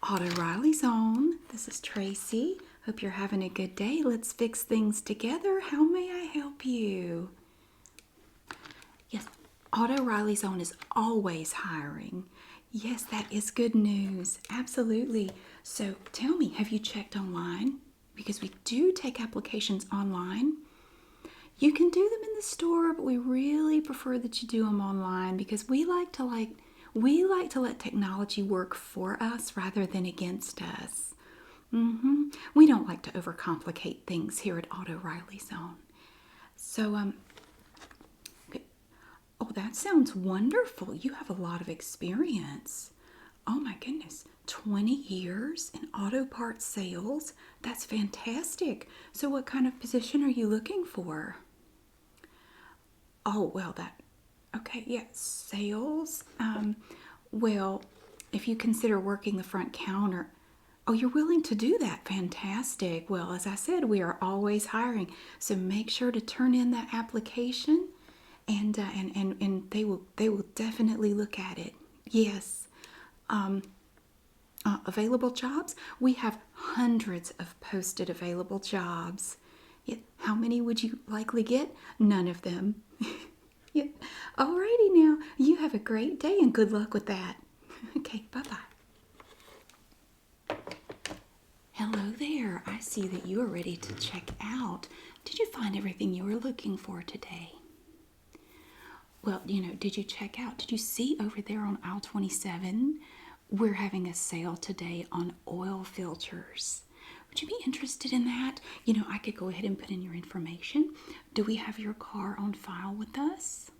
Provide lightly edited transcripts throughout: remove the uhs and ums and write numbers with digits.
Aut'o Reilly Zone. This is Tracy. Hope you're having a good day. Let's fix things together. How may I help you? Yes, Aut'o Reilly Zone is always hiring. Yes, that is good news. Absolutely. So tell me, have you checked online? Because we do take applications online. You can do them in the store, but we really prefer that you do them online because we like to let technology work for us rather than against us. We don't like to overcomplicate things here at Aut'o Reilly Zone. So, okay. Oh, that sounds wonderful. You have a lot of experience. Oh my goodness, 20 years in auto parts sales. That's fantastic. So what kind of position are you looking for? Oh, well, okay, yeah, sales. Well, if you consider working the front counter, oh, you're willing to do that. Fantastic. Well, as I said, we are always hiring. So make sure to turn in that application and they will definitely look at it. Yes. Available jobs? We have hundreds of posted available jobs. Yeah. How many would you likely get? None of them. Yeah. Alrighty now. You have a great day and good luck with that. Okay, bye-bye. Hello there. I see that you are ready to check out. Did you find everything you were looking for today? Well, did you check out? Did you see over there on aisle 27? We're having a sale today on oil filters. Would you be interested in that? I could go ahead and put in your information. Do we have your car on file with us?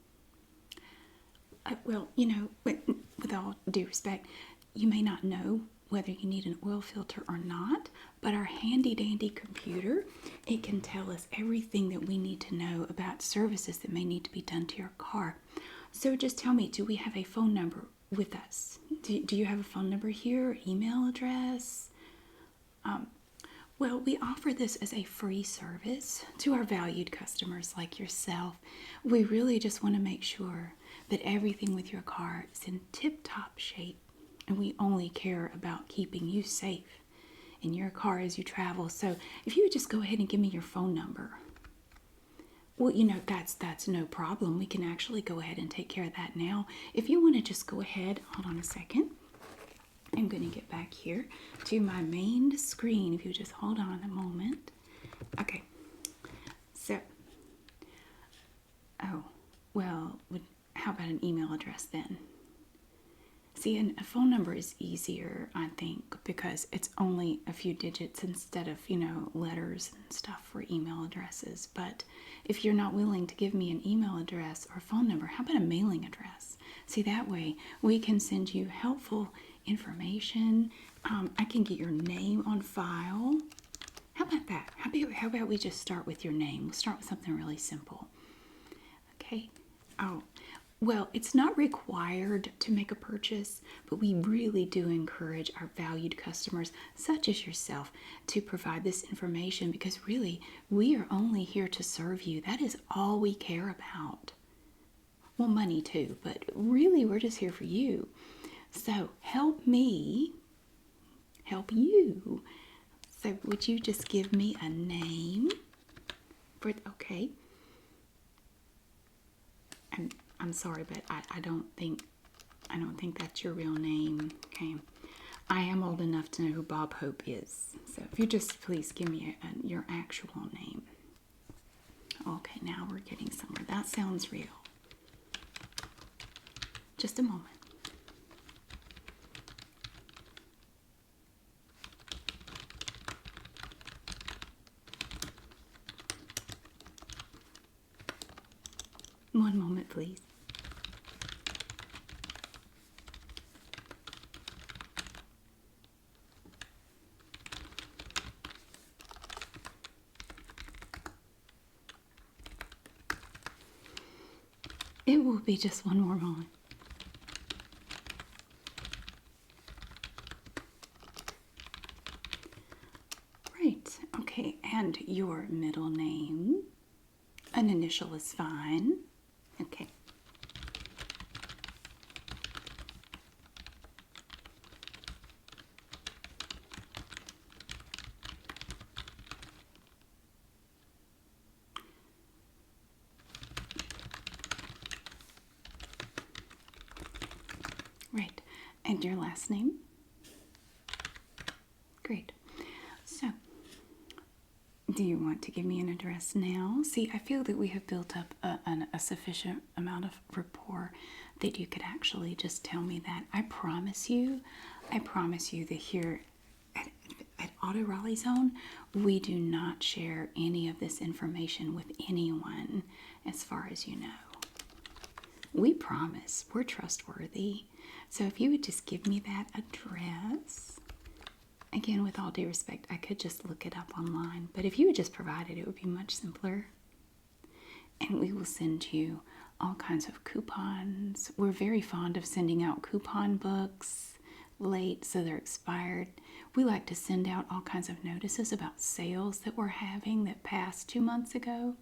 Well, with all due respect, you may not know whether you need an oil filter or not, but our handy dandy computer, it can tell us everything that we need to know about services that may need to be done to your car. So just tell me, do we have a phone number with us? Do you have a phone number here, email address? Well, we offer this as a free service to our valued customers like yourself. We really just want to make sure that everything with your car is in tip-top shape, and we only care about keeping you safe in your car as you travel. So if you would just go ahead and give me your phone number. Well, that's no problem. We can actually go ahead and take care of that now. If you want to just go ahead, hold on a second. I'm going to get back here to my main screen. If you just hold on a moment. Okay. So, how about an email address then? See, and a phone number is easier, I think, because it's only a few digits instead of, letters and stuff for email addresses. But if you're not willing to give me an email address or phone number, how about a mailing address? See, that way we can send you helpful information. I can get your name on file. How about that? How about we just start with your name? We'll start with something really simple. Okay. Oh, well, it's not required to make a purchase, but we really do encourage our valued customers, such as yourself, to provide this information because really, we are only here to serve you. That is all we care about. Well, money too, but really, we're just here for you. So help me help you. So would you just give me a name? Okay. I'm sorry, but I don't think that's your real name. Okay. I am old enough to know who Bob Hope is. So if you just please give me your actual name. Okay, now we're getting somewhere. That sounds real. Just a moment. One moment, please. It will be just one more moment. Right, okay, and your middle name? An initial is fine. Okay. Right. And your last name? Great. So, do you want to give me an address now? See, I feel that we have built up a sufficient amount of rapport that you could actually just tell me that. I promise you that here at Aut'o Reilly Zone, we do not share any of this information with anyone, as far as you know. We promise. We're trustworthy. So if you would just give me that address, again, with all due respect, I could just look it up online, but if you would just provide it, it would be much simpler. And we will send you all kinds of coupons. We're very fond of sending out coupon books late, so they're expired. We like to send out all kinds of notices about sales that we're having that passed 2 months ago,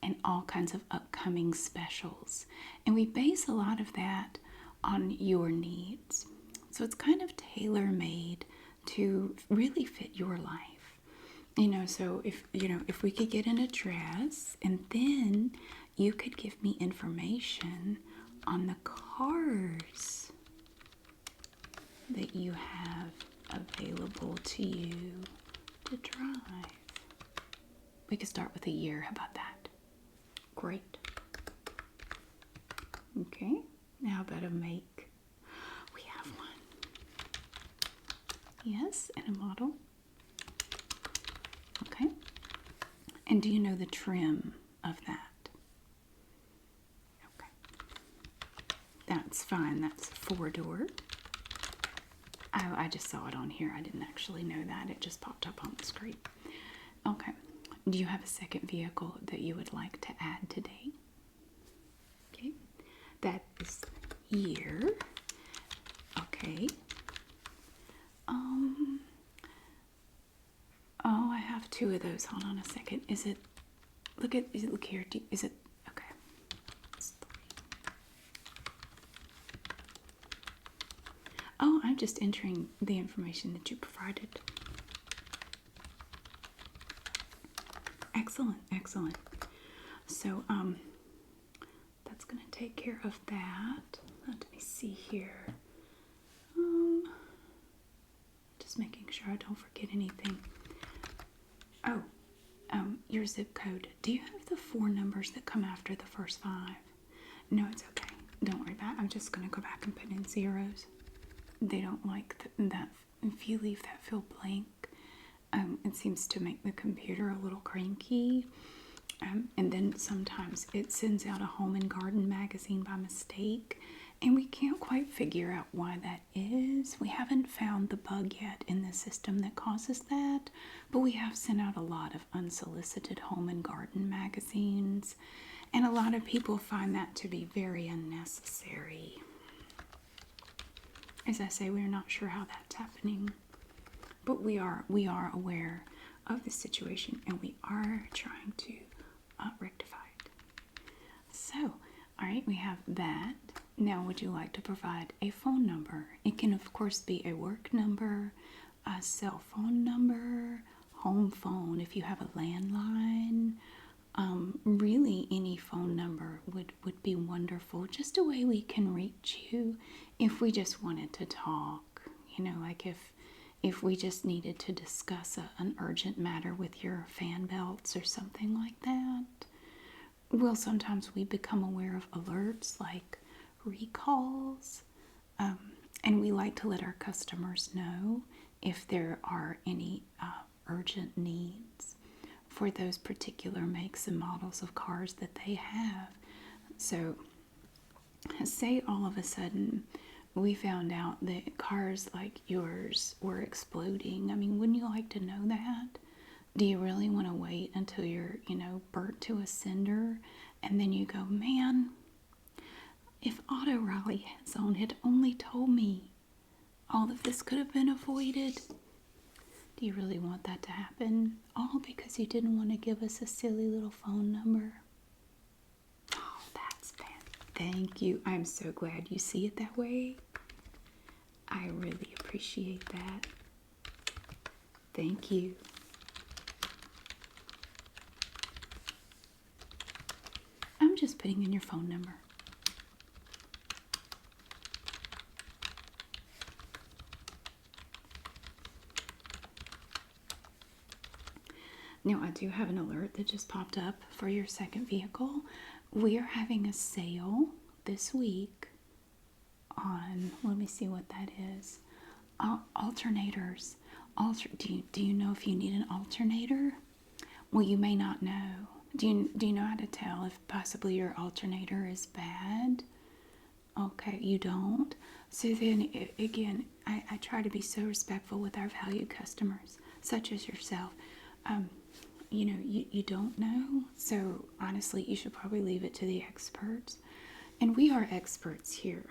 and all kinds of upcoming specials. And we base a lot of that on your needs. So it's kind of tailor-made to really fit your life. So if we could get an address, and then you could give me information on the cars that you have available to you to drive. We could start with a year. How about that? Great. Okay. Now how about a make? We have one. Yes, and a model. Okay. And do you know the trim of that? Okay. That's fine. That's 4-door. I just saw it on here. I didn't actually know that. It just popped up on the screen. Okay. Do you have a second vehicle that you would like to add today? Okay. That is here. Okay. Oh, I have 2 of those. Hold on a second. Is it look here. Is it okay? It's 3. Oh, I'm just entering the information that you provided. Excellent. So, that's going to take care of that. Let me see here. Just making sure I don't forget anything. Oh, your zip code. Do you have the 4 numbers that come after the first 5? No, it's okay. Don't worry about it. I'm just going to go back and put in zeros. They don't like that. If you leave that field blank, it seems to make the computer a little cranky. And then sometimes it sends out a home and garden magazine by mistake, and we can't quite figure out why that is. We haven't found the bug yet in the system that causes that, but we have sent out a lot of unsolicited home and garden magazines, and a lot of people find that to be very unnecessary. As I say, we're not sure how that's happening, but we are aware of the situation, and we are trying to rectify it. So, all right, we have that. Now, would you like to provide a phone number? It can, of course, be a work number, a cell phone number, home phone if you have a landline. Really, any phone number would be wonderful. Just a way we can reach you if we just wanted to talk. Like if we just needed to discuss an urgent matter with your fan belts or something like that. Well, sometimes we become aware of alerts like recalls, and we like to let our customers know if there are any urgent needs for those particular makes and models of cars that they have. So, say all of a sudden we found out that cars like yours were exploding. I mean, wouldn't you like to know that? Do you really want to wait until you're, burnt to a cinder, and then you go, man, if Aut'o Reilly Zone had only told me, all of this could have been avoided? Do you really want that to happen? All because you didn't want to give us a silly little phone number? Oh, that's bad. Thank you. I'm so glad you see it that way. I really appreciate that. Thank you. I'm just putting in your phone number. Now, I do have an alert that just popped up for your second vehicle. We are having a sale this week on, let me see what that is, alternators. Do you know if you need an alternator? Well, you may not know. Do you know how to tell if possibly your alternator is bad? Okay, you don't? So then, again, I try to be so respectful with our valued customers, such as yourself. You don't know, so honestly, you should probably leave it to the experts. And we are experts here.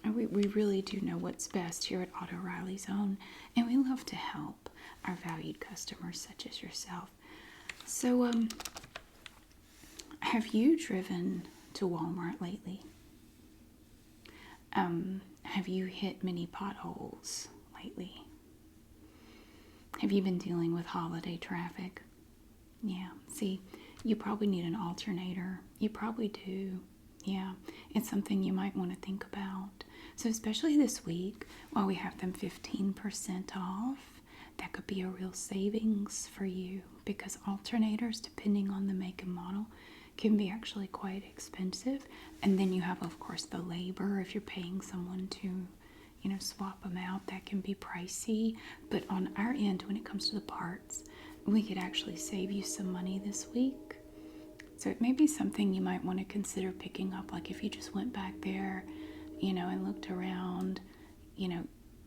And we really do know what's best here at Aut'o Reilly Zone. And we love to help our valued customers, such as yourself. So, have you driven to Walmart lately? Have you hit many potholes lately? Have you been dealing with holiday traffic? Yeah, see, you probably need an alternator. You probably do. Yeah, it's something you might want to think about. So especially this week, while we have them 15% off, that could be a real savings for you, because alternators, depending on the make and model, can be actually quite expensive. And then you have, of course, the labor. If you're paying someone to, swap them out, that can be pricey. But on our end, when it comes to the parts, we could actually save you some money this week. So it may be something you might want to consider picking up. Like if you just went back there, and looked around,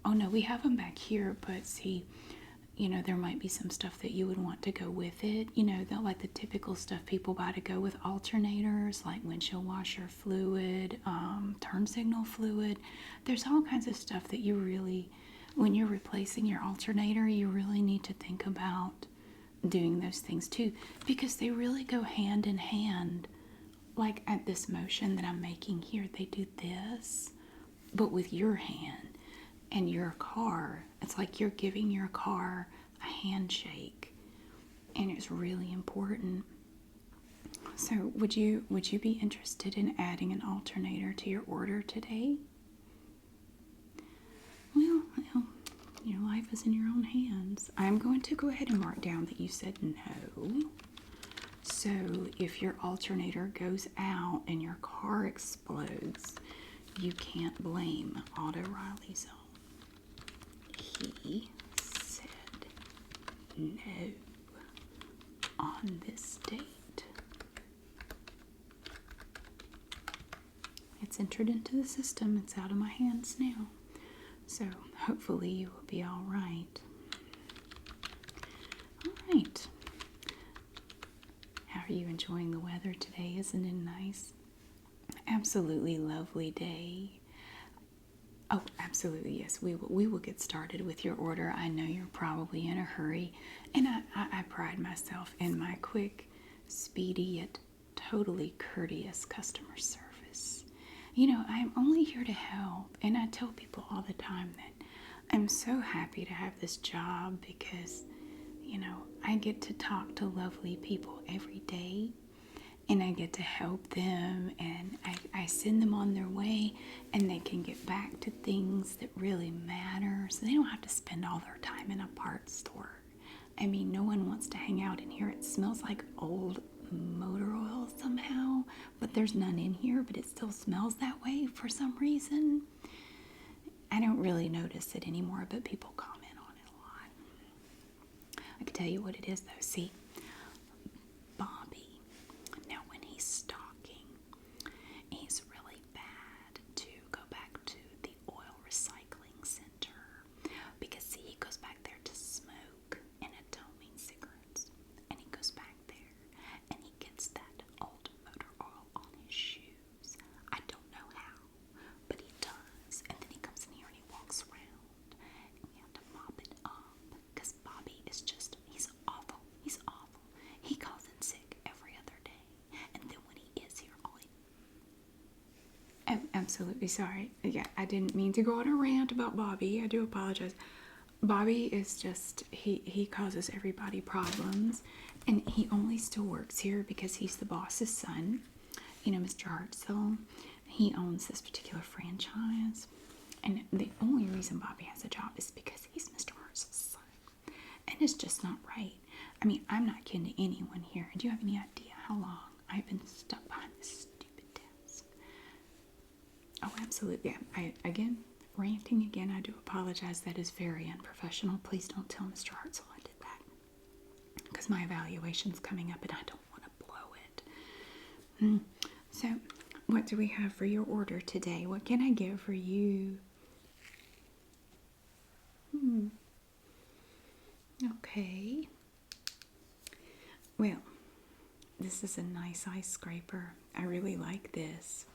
oh no, we have them back here, but see, there might be some stuff that you would want to go with it. Like the typical stuff people buy to go with alternators, like windshield washer fluid, turn signal fluid. There's all kinds of stuff that you really, when you're replacing your alternator, you really need to think about doing those things too, because they really go hand in hand. Like at this motion that I'm making here, they do this, but with your hand. And your car, it's like you're giving your car a handshake, and it's really important. So would you be interested in adding an alternator to your order today? Well, your life is in your own hands. I'm going to go ahead and mark down that you said no. So if your alternator goes out and your car explodes, you can't blame Aut'o Reilly Zone. He said no on this date. It's entered into the system. It's out of my hands now. So hopefully you will be all right. All right. How are you enjoying the weather today? Isn't it nice? Absolutely lovely day. Oh, absolutely, yes. We will get started with your order. I know you're probably in a hurry, and I pride myself in my quick, speedy, yet totally courteous customer service. I'm only here to help, and I tell people all the time that I'm so happy to have this job because, I get to talk to lovely people every day. And I get to help them, and I send them on their way, and they can get back to things that really matter, so they don't have to spend all their time in a parts store. I mean, no one wants to hang out in here. It smells like old motor oil somehow, but there's none in here, but it still smells that way for some reason. I don't really notice it anymore, but people comment on it a lot. I can tell you what it is, though. See, he's really bad to go back to the oil recycling center, because see, he goes back there to smoke and it don't mean cigarettes, and he goes back there and he gets that old motor oil on his shoes. I don't know how, but he does, and then he comes in here and he walks around and we have to mop it up, because Bobby is just, he's awful. He calls in sick every other day, and then when he is here, I'm absolutely sorry. Yeah, I didn't mean to go on a rant about Bobby. I do apologize. Bobby is just, he causes everybody problems, and he only still works here because he's the boss's son. Mr. Hartzell, he owns this particular franchise, and the only reason Bobby has a job is because he's Mr. Hartzell's son, and it's just not right. I mean, I'm not kidding to anyone here. Do you have any idea how long I've been stuck behind this stupid desk? Oh, absolutely. Again, ranting again. I do apologize. That is very unprofessional. Please don't tell Mr. Hartzell I did that. Because my evaluation's coming up and I don't want to blow it. So, what do we have for your order today? What can I get for you? Okay. Well, this is a nice ice scraper. I really like this.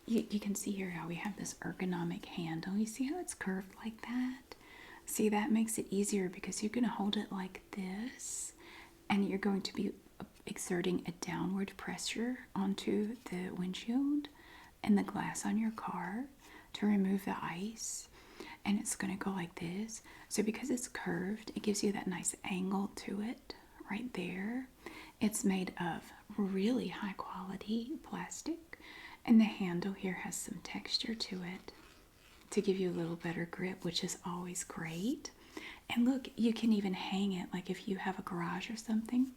You can see here how we have this ergonomic handle. You see how it's curved like that? See, that makes it easier because you're going to hold it like this and you're going to be exerting a downward pressure onto the windshield and the glass on your car to remove the ice. And it's going to go like this. So because it's curved, it gives you that nice angle to it right there. It's made of really high quality plastic, and the handle here has some texture to it to give you a little better grip, which is always great. And look, you can even hang it, like if you have a garage or something.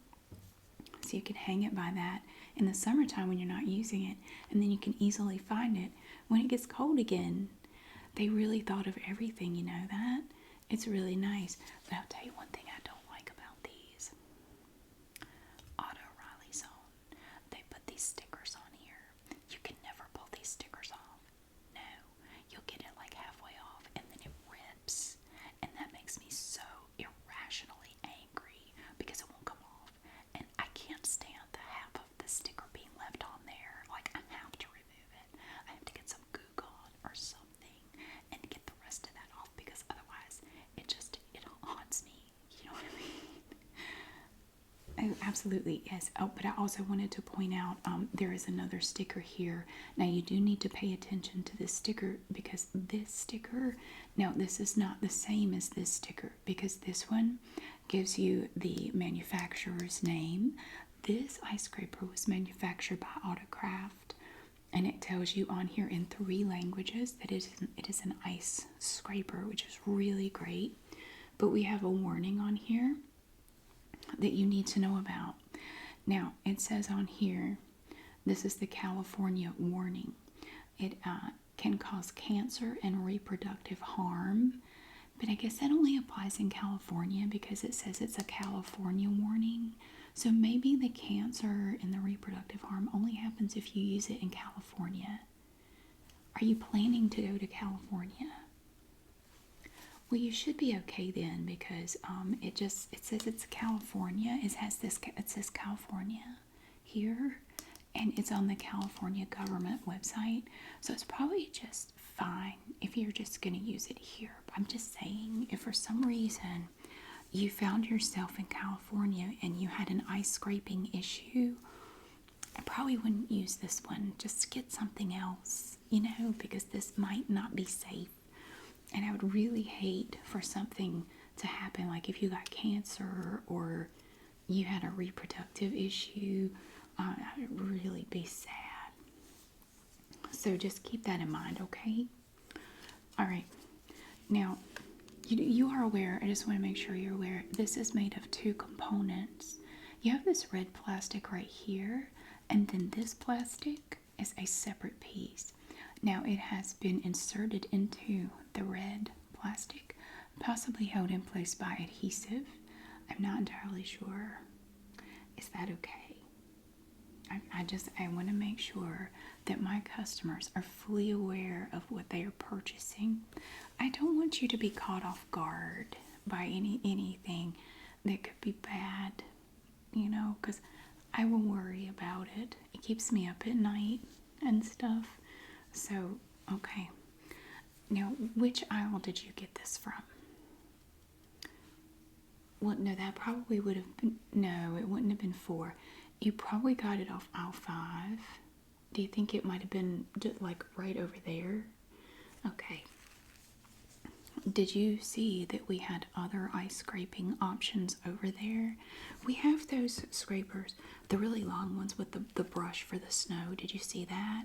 So you can hang it by that in the summertime when you're not using it, and then you can easily find it when it gets cold again. They really thought of everything, you know that? It's really nice. But I'll tell you one thing I don't like about these. Aut'o Reilly Zone. They put these stickers on here. You can never pull these stickers off. No. You'll get it like halfway off and then it rips. And that makes me so irrationally angry because it won't come off. And I can't stand the half of the sticker being left on there. Like, I have to remove it. I have to get some Goo Gone or something and get the rest of that off because otherwise it haunts me. You know what I mean? Oh, absolutely, yes. Oh, but I also wanted to point out there is another sticker here. Now you do need to pay attention to this sticker because this sticker, now this is not the same as this sticker because this one gives you the manufacturer's name. This ice scraper was manufactured by Autocraft. And it tells you on here in 3 languages that it is an ice scraper, which is really great. But we have a warning on here that you need to know about. Now, it says on here, this is the California warning. It can cause cancer and reproductive harm. But I guess that only applies in California because it says it's a California warning. So maybe the cancer and the reproductive harm only happens if you use it in California. Are you planning to go to California? Well, you should be okay then because it says it's California. It says California here, and it's on the California government website. So it's probably just fine if you're just going to use it here. But I'm just saying, if for some reason you found yourself in California and you had an ice scraping issue, I probably wouldn't use this one. Just get something else, you know, because this might not be safe. And I would really hate for something to happen, like if you got cancer or you had a reproductive issue, I would really be sad. So just keep that in mind, okay? All right. Now, you are aware, I just want to make sure you're aware, this is made of 2 components. You have this red plastic right here, and then this plastic is a separate piece. Now, it has been inserted into the red plastic, possibly held in place by adhesive. I'm not entirely sure. Is that okay? I want to make sure that my customers are fully aware of what they are purchasing. I don't want you to be caught off guard by anything that could be bad, you know, because I will worry about it. It keeps me up at night and stuff. So, okay. Now, which aisle did you get this from? Well, no, that probably would have been, no, it wouldn't have been 4. You probably got it off aisle 5. Do you think it might have been like right over there? Okay. Did you see that we had other ice scraping options over there? We have those scrapers, the really long ones with the brush for the snow. Did you see that?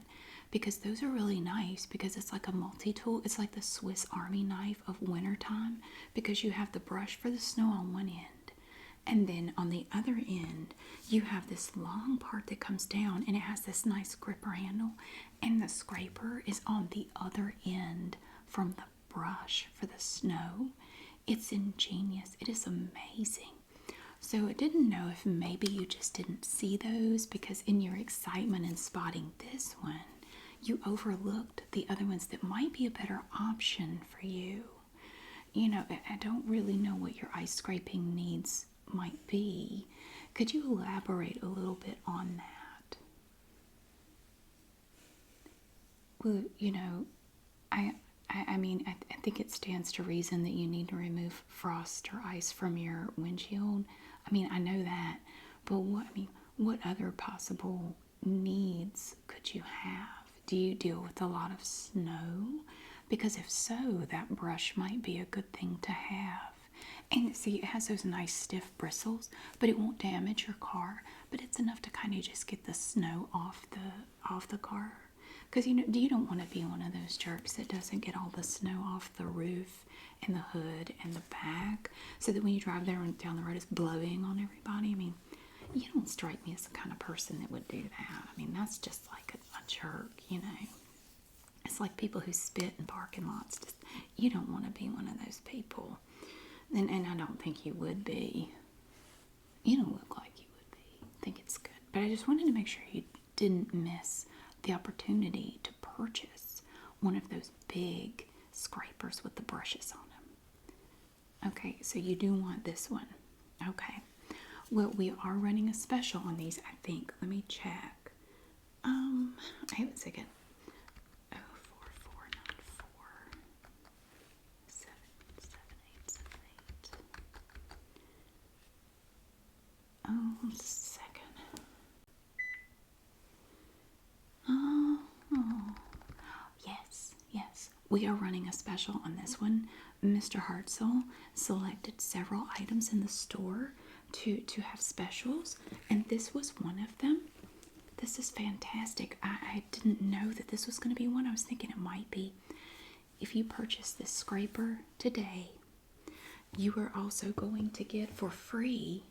Because those are really nice because it's like a multi-tool. It's like the Swiss Army knife of wintertime because you have the brush for the snow on one end And then on the other end, you have this long part that comes down and it has this nice gripper handle. And the scraper is on the other end from the brush for the snow. It's ingenious. It is amazing. So I didn't know if maybe you just didn't see those because in your excitement in spotting this one, you overlooked the other ones that might be a better option for you. You know, I don't really know what your ice scraping needs might be. Could you elaborate a little bit on that? Well, you know, I mean, I think it stands to reason that you need to remove frost or ice from your windshield. I mean, I know that, but what other possible needs could you have? Do you deal with a lot of snow? Because if so, that brush might be a good thing to have. And see, it has those nice stiff bristles, but it won't damage your car. But it's enough to kind of just get the snow off the car. Because you don't want to be one of those jerks that doesn't get all the snow off the roof and the hood and the back, so that when you drive there and down the road, it's blowing on everybody. I mean, you don't strike me as the kind of person that would do that. I mean, that's just like a jerk, you know. It's like people who spit in parking lots. Just, you don't want to be one of those people. And I don't think you would be. You don't look like you would be. I think it's good. But I just wanted to make sure you didn't miss the opportunity to purchase one of those big scrapers with the brushes on them. Okay, so you do want this one. Okay. Well, we are running a special on these, I think. Let me check. I have a second. 04494 77878. Oh, second. Oh, yes. We are running a special on this one. Mr. Hartzell selected several items in the store to have specials, and this was one of them. This is fantastic. I didn't know that this was going to be one. I was thinking it might be. If you purchase this scraper today, you are also going to get for free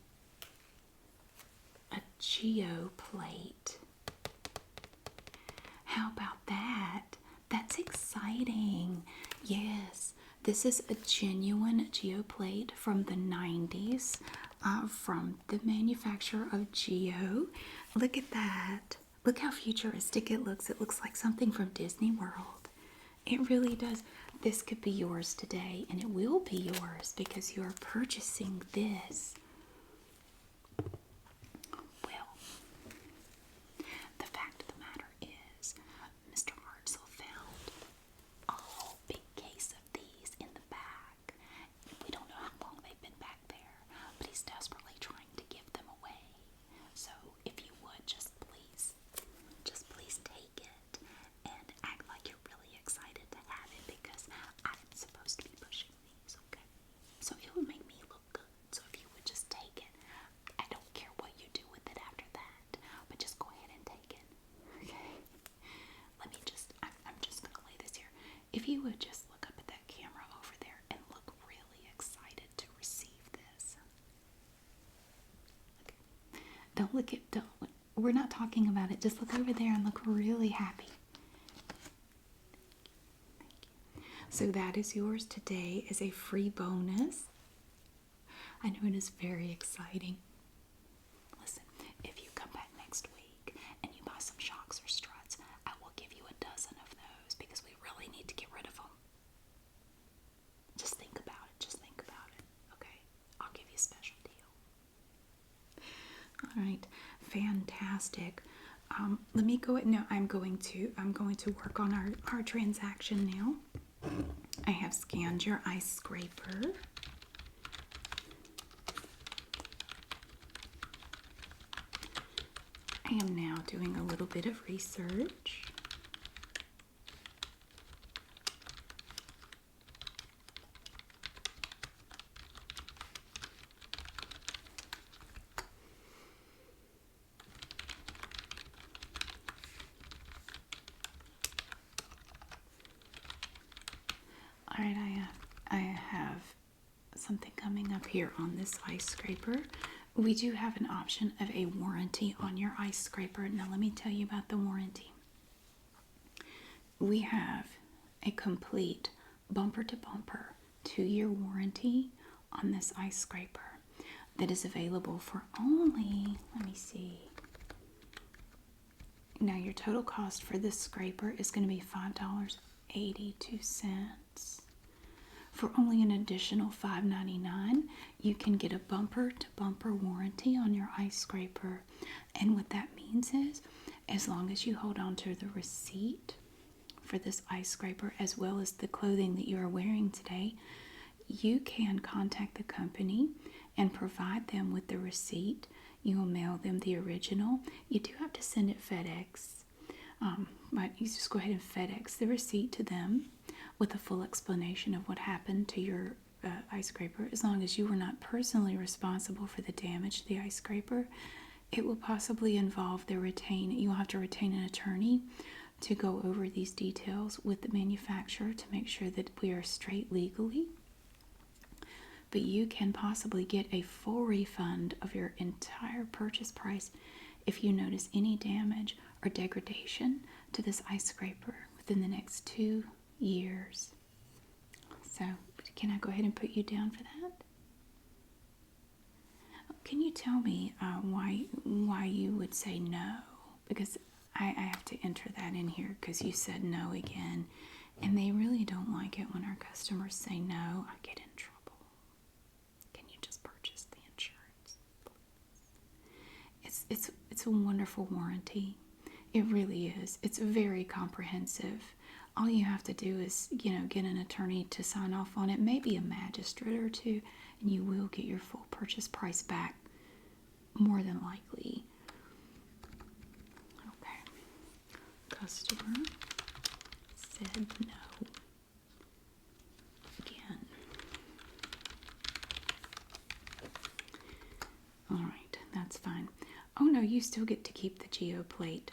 a geo plate. How about that? That's exciting. Yes, this is a genuine geo plate from the 90s. From the manufacturer of Geo. Look at that. Look how futuristic it looks. It looks like something from Disney World. It really does. This could be yours today, and it will be yours because you are purchasing this. Well, the fact of the matter is, Mr. Hartzell found a whole big case of these in the back. We don't know how long they've been back there, but he's desperately trying to give them away. So if you would just please take it and act like you're really excited to have it, because I'm supposed to be pushing these, okay? So it would make me look good. So if you would just take it, I don't care what you do with it after that, but just go ahead and take it, okay? I'm just gonna lay this here. If you would just look up at that camera over there and look really excited to receive this. Okay. We're not talking about it. Just look over there and look really happy. Thank you. So that is yours today as a free bonus. I know it is very exciting. Listen, if you come back next week and you buy some shocks or struts, I will give you a dozen of those because we really need to get rid of them. Just think about it. Okay? I'll give you a special deal. All right. Fantastic. Let me go. No, I'm going to work on our transaction now. I have scanned your ice scraper. I am now doing a little bit of research. All right, I have something coming up here on this ice scraper. We do have an option of a warranty on your ice scraper. Now let me tell you about the warranty. We have a complete bumper-to-bumper 2-year warranty on this ice scraper that is available for only, let me see. Now your total cost for this scraper is going to be $5.82. For only an additional $5.99, you can get a bumper-to-bumper warranty on your ice scraper. And what that means is, as long as you hold on to the receipt for this ice scraper, as well as the clothing that you are wearing today, you can contact the company and provide them with the receipt. You will mail them the original. You do have to send it FedEx, but you just go ahead and FedEx the receipt to them with a full explanation of what happened to your ice scraper. As long as you were not personally responsible for the damage to the ice scraper, it will possibly involve you'll have to retain an attorney to go over these details with the manufacturer to make sure that we are straight legally. But you can possibly get a full refund of your entire purchase price if you notice any damage or degradation to this ice scraper within the next 2 years. So, can I go ahead and put you down for that? Can you tell me why you would say no? Because I have to enter that in here because you said no again, and they really don't like it when our customers say no. I get in trouble. Can you just purchase the insurance, please? It's a wonderful warranty. It really is. It's very comprehensive. All you have to do is, get an attorney to sign off on it, maybe a magistrate or two, and you will get your full purchase price back, more than likely. Okay. Customer said no. Again. All right, that's fine. Oh no, you still get to keep the geo plate.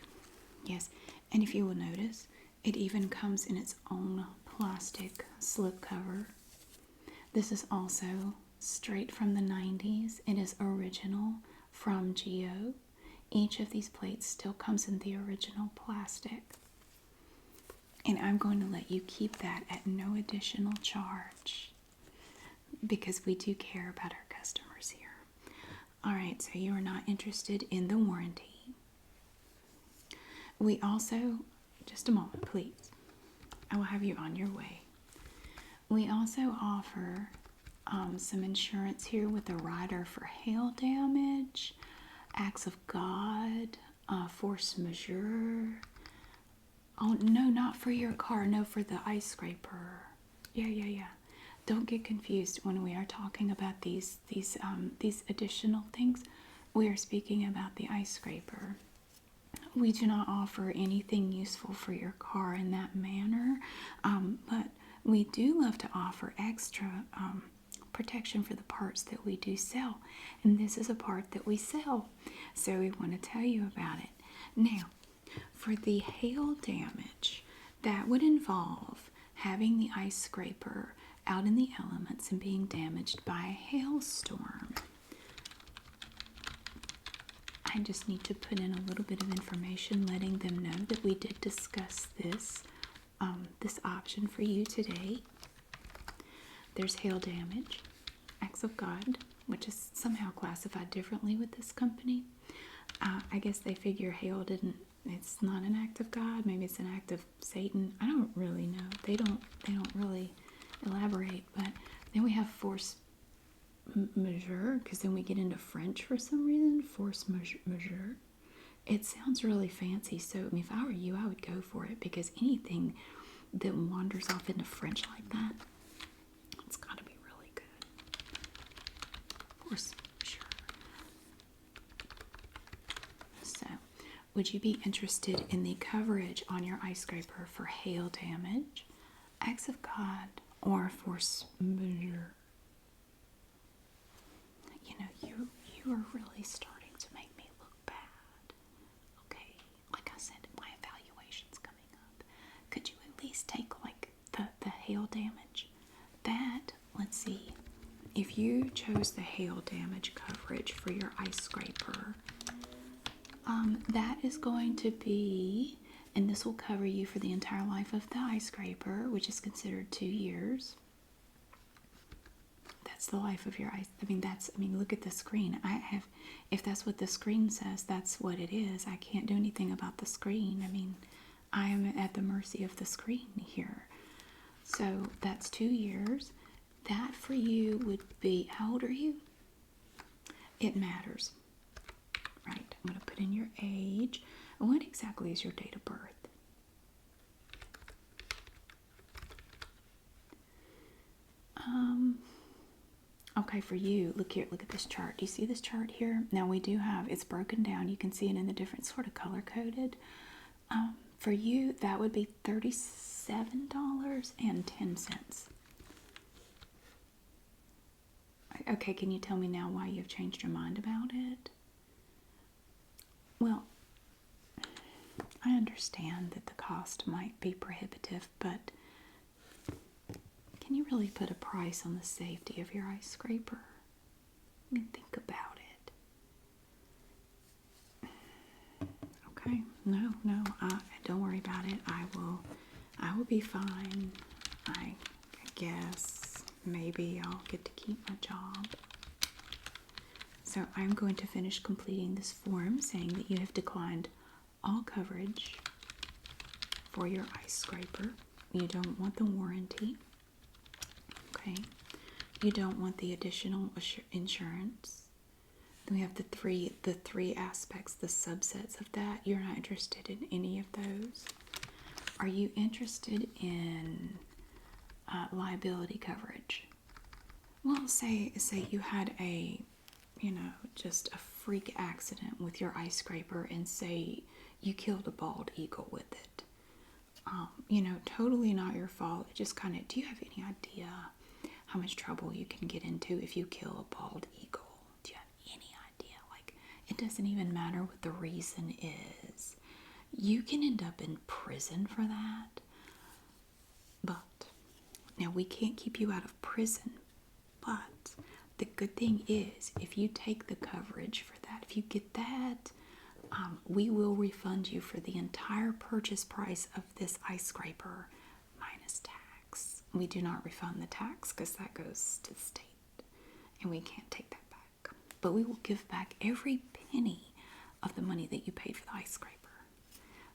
Yes, and if you will notice, it even comes in its own plastic slip cover. This is also straight from the 90s. It is original from Geo. Each of these plates still comes in the original plastic. And I'm going to let you keep that at no additional charge because we do care about our customers here. All right, so you are not interested in the warranty. We also, just a moment, please. I will have you on your way. We also offer some insurance here with a rider for hail damage, acts of God, force majeure. Oh, no, not for your car. No, for the ice scraper. Yeah. Don't get confused when we are talking about these additional things. We are speaking about the ice scraper. We do not offer anything useful for your car in that manner, but we do love to offer extra protection for the parts that we do sell. And this is a part that we sell, so we want to tell you about it. Now, for the hail damage, that would involve having the ice scraper out in the elements and being damaged by a hailstorm. I just need to put in a little bit of information letting them know that we did discuss this option for you today. There's hail damage, acts of God, which is somehow classified differently with this company. I guess they figure hail it's not an act of God. Maybe it's an act of Satan. I don't really know. They don't really elaborate. But then we have force majeure, because then we get into French for some reason. Force majeure. It sounds really fancy. So if I were you, I would go for it, because anything that wanders off into French like that, it's got to be really good. Force majeure. So, would you be interested in the coverage on your ice scraper for hail damage, acts of God, or force majeure? You are really starting to make me look bad. Okay, like I said, my evaluation's coming up. Could you at least take like the hail damage? That, let's see, if you chose the hail damage coverage for your ice scraper, that is going to be, and this will cover you for the entire life of the ice scraper, which is considered 2 years. That's the life of your ice. I mean, look at the screen. If that's what the screen says, that's what it is. I can't do anything about the screen. I mean, I am at the mercy of the screen here. So that's 2 years. That for you would be, how old are you? It matters. Right, I'm going to put in your age. What exactly is your date of birth? Okay, for you, look here, look at this chart. Do you see this chart here? Now we do have, it's broken down. You can see it in the different sort of color-coded. For you, that would be $37.10. Okay, can you tell me now why you've changed your mind about it? Well, I understand that the cost might be prohibitive, but can you really put a price on the safety of your ice scraper? I mean, think about it. Okay, no, don't worry about it. I will be fine. I guess maybe I'll get to keep my job. So I'm going to finish completing this form saying that you have declined all coverage for your ice scraper. You don't want the warranty. Okay. You don't want the additional insurance. Then we have the three aspects, the subsets of that. You're not interested in any of those. Are you interested in liability coverage? Well, say you had just a freak accident with your ice scraper, and say you killed a bald eagle with it. Totally not your fault. It just kind of, do you have any idea how much trouble you can get into if you kill a bald eagle? Do you have any idea? Like, it doesn't even matter what the reason is. You can end up in prison for that. But, now we can't keep you out of prison, but the good thing is, if you take the coverage for that, if you get that, we will refund you for the entire purchase price of this ice scraper minus tax. We do not refund the tax because that goes to the state, and we can't take that back. But we will give back every penny of the money that you paid for the ice scraper.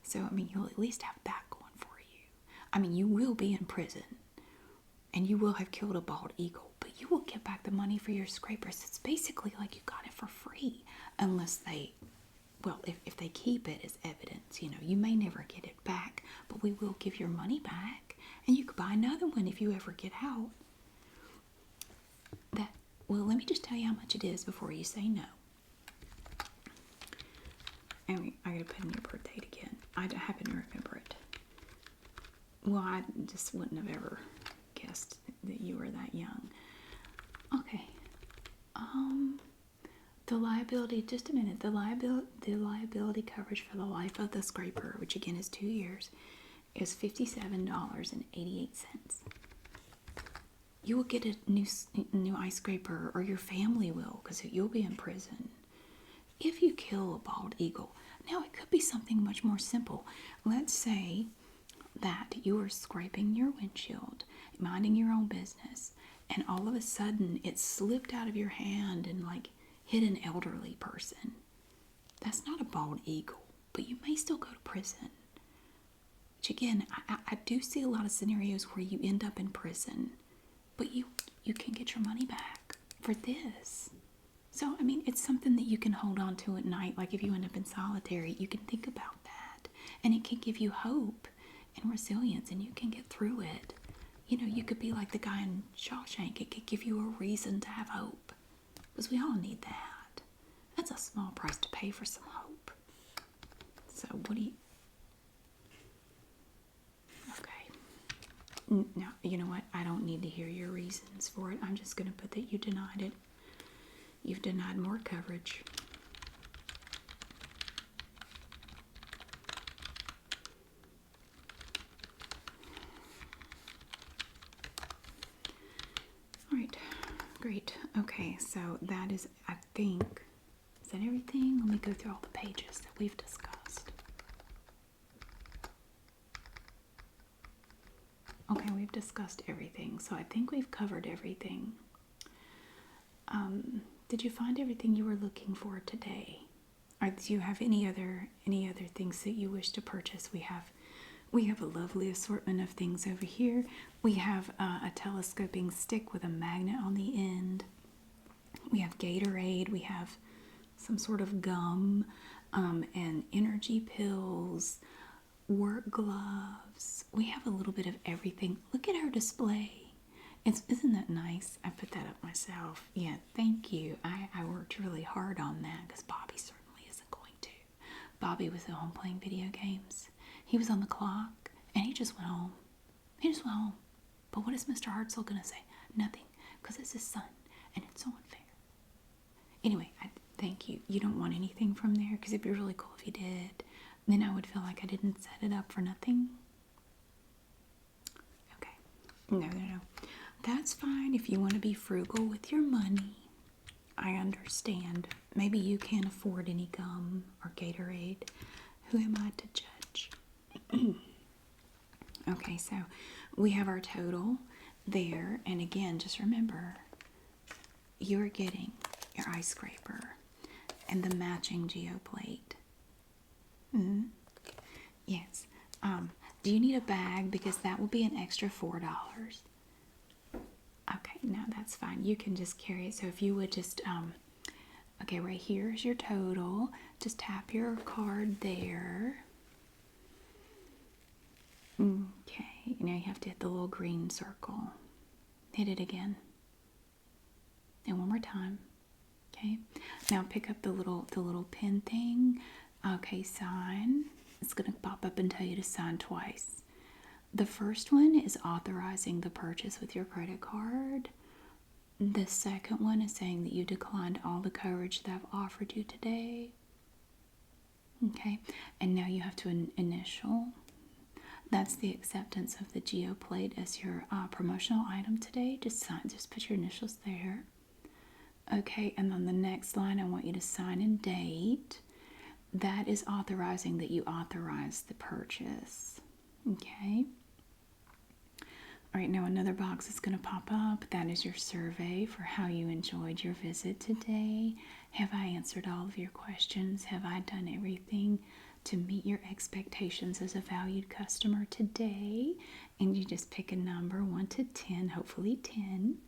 So, you'll at least have that going for you. You will be in prison, and you will have killed a bald eagle, but you will get back the money for your scrapers. It's basically like you got it for free, unless if they keep it as evidence, you may never get it back, but we will give your money back, and you could buy another one if you ever get out. Let me just tell you how much it is before you say no. And I gotta put in your birth date again. I happen to remember it. Well, I just wouldn't have ever guessed that you were that young. Okay. The liability, just a minute. The liability coverage for the life of the scraper, which again is 2 years, is $57.88. You will get a new ice scraper, or your family will, because you'll be in prison if you kill a bald eagle. Now, it could be something much more simple. Let's say that you were scraping your windshield, minding your own business, and all of a sudden it slipped out of your hand and hit an elderly person. That's not a bald eagle, but you may still go to prison. Which again, I do see a lot of scenarios where you end up in prison, but you can get your money back for this. So, it's something that you can hold on to at night. Like if you end up in solitary, you can think about that. And it can give you hope and resilience, and you can get through it. You could be like the guy in Shawshank. It could give you a reason to have hope. Because we all need that. That's a small price to pay for some hope. So, what do you... Okay. Now, you know what? I don't need to hear your reasons for it. I'm just going to put that you denied it. You've denied more coverage. great. Okay, so that is, I think, is that everything? Let me go through all the pages that we've discussed. Okay, we've discussed everything, so I think we've covered everything. Did you find everything you were looking for today? Or do you have any other things that you wish to purchase? We have a lovely assortment of things over here. We have a telescoping stick with a magnet on the end. We have Gatorade. We have some sort of gum and energy pills, work gloves. We have a little bit of everything. Look at our display. Isn't that nice? I put that up myself. Yeah, thank you. I worked really hard on that because Bobby certainly isn't going to. Bobby was at home playing video games. He was on the clock and he just went home. He just went home. But what is Mr. Hartzell going to say? Nothing, because it's his son and it's so unfair. Anyway, thank you. You don't want anything from there because it'd be really cool if you did. Then I would feel like I didn't set it up for nothing. Okay. No. That's fine if you want to be frugal with your money. I understand. Maybe you can't afford any gum or Gatorade. Who am I to judge? Okay, so we have our total there. And again, just remember, you're getting your ice scraper and the matching geoplate. Yes. Do you need a bag? Because that will be an extra $4. Okay, no, that's fine. You can just carry it. So if you would just, okay, right here is your total. Just tap your card there. Okay, now you have to hit the little green circle. Hit it again. And one more time. Okay, now pick up the little pin thing. Okay, sign. It's going to pop up and tell you to sign twice. The first one is authorizing the purchase with your credit card. The second one is saying that you declined all the coverage that I've offered you today. Okay, and now you have to initial. That's the acceptance of the geoplate as your promotional item today. Just put your initials there. Okay, and on the next line, I want you to sign and date. That is authorizing that you authorize the purchase. Okay. All right, now another box is going to pop up. That is your survey for how you enjoyed your visit today. Have I answered all of your questions? Have I done everything to meet your expectations as a valued customer today? And you just pick a number 1 to 10, hopefully 10,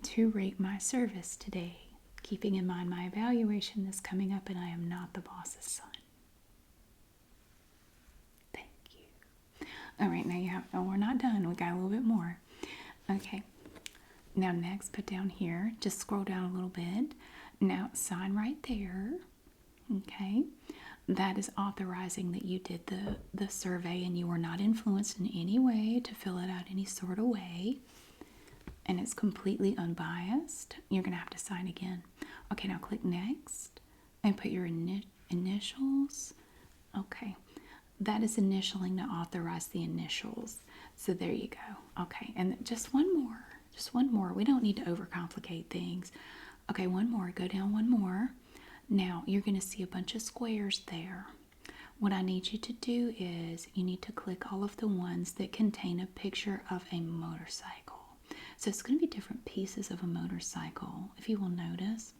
to rate my service today. Keeping in mind my evaluation is coming up and I am not the boss's son. Thank you. All right, now you have, oh, we're not done. We got a little bit more. Okay. Now next, put down here, just scroll down a little bit. Now sign right there. Okay. That is authorizing that you did the survey and you were not influenced in any way to fill it out any sort of way. And it's completely unbiased. You're going to have to sign again. Okay, now click next and put your initials. Okay, that is initialing to authorize the initials. So there you go. Okay, and just one more. We don't need to overcomplicate things. Okay, one more. Go down one more. Now you're going to see a bunch of squares there. What I need you to do is you need to click all of the ones that contain a picture of a motorcycle. So it's going to be different pieces of a motorcycle. If you will notice,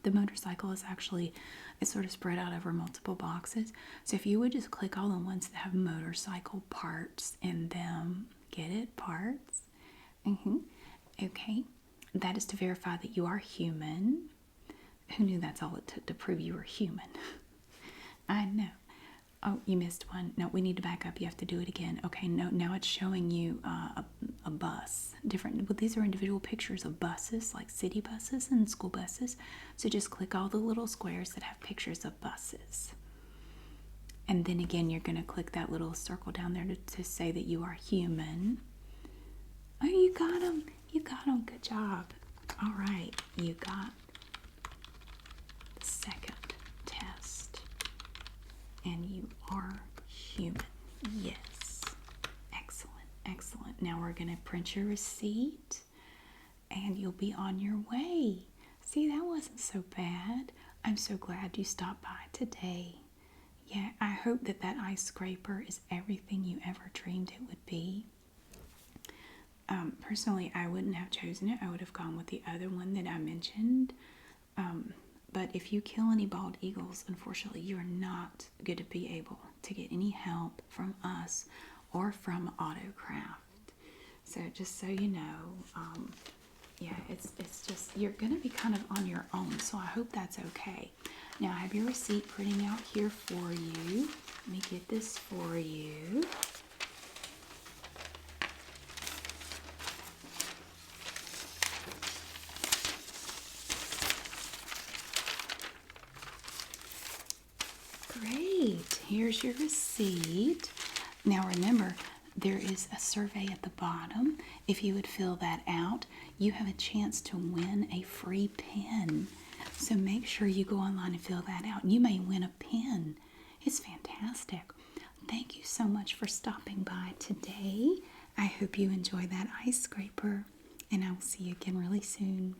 the motorcycle is actually, it's sort of spread out over multiple boxes. So if you would just click all the ones that have motorcycle parts in them, get it? Parts. Okay. That is to verify that you are human. Who knew that's all it took to prove you were human? I know. Oh, you missed one. No, we need to back up. You have to do it again. Okay, no, now it's showing you a bus. Different, but these are individual pictures of buses, like city buses and school buses. So just click all the little squares that have pictures of buses. And then again, you're going to click that little circle down there to say that you are human. Oh, you got them. You got them. Good job. All right, you got the second test. And you are human. Yes. Excellent. Excellent. Now we're going to print your receipt. and you'll be on your way. See, that wasn't so bad. I'm so glad you stopped by today. Yeah, I hope that that ice scraper is everything you ever dreamed it would be. Personally, I wouldn't have chosen it. I would have gone with the other one that I mentioned. But if you kill any bald eagles, unfortunately, you're not going to be able to get any help from us or from Aut'o Craft. So just so you know, yeah, it's just, you're going to be kind of on your own. So I hope that's okay. Now I have your receipt printing out here for you. Let me get this for you. Great. Here's your receipt. Now remember, there is a survey at the bottom. If you would fill that out, you have a chance to win a free pen. So make sure you go online and fill that out. You may win a pen. It's fantastic. Thank you so much for stopping by today. I hope you enjoy that ice scraper, and I will see you again really soon.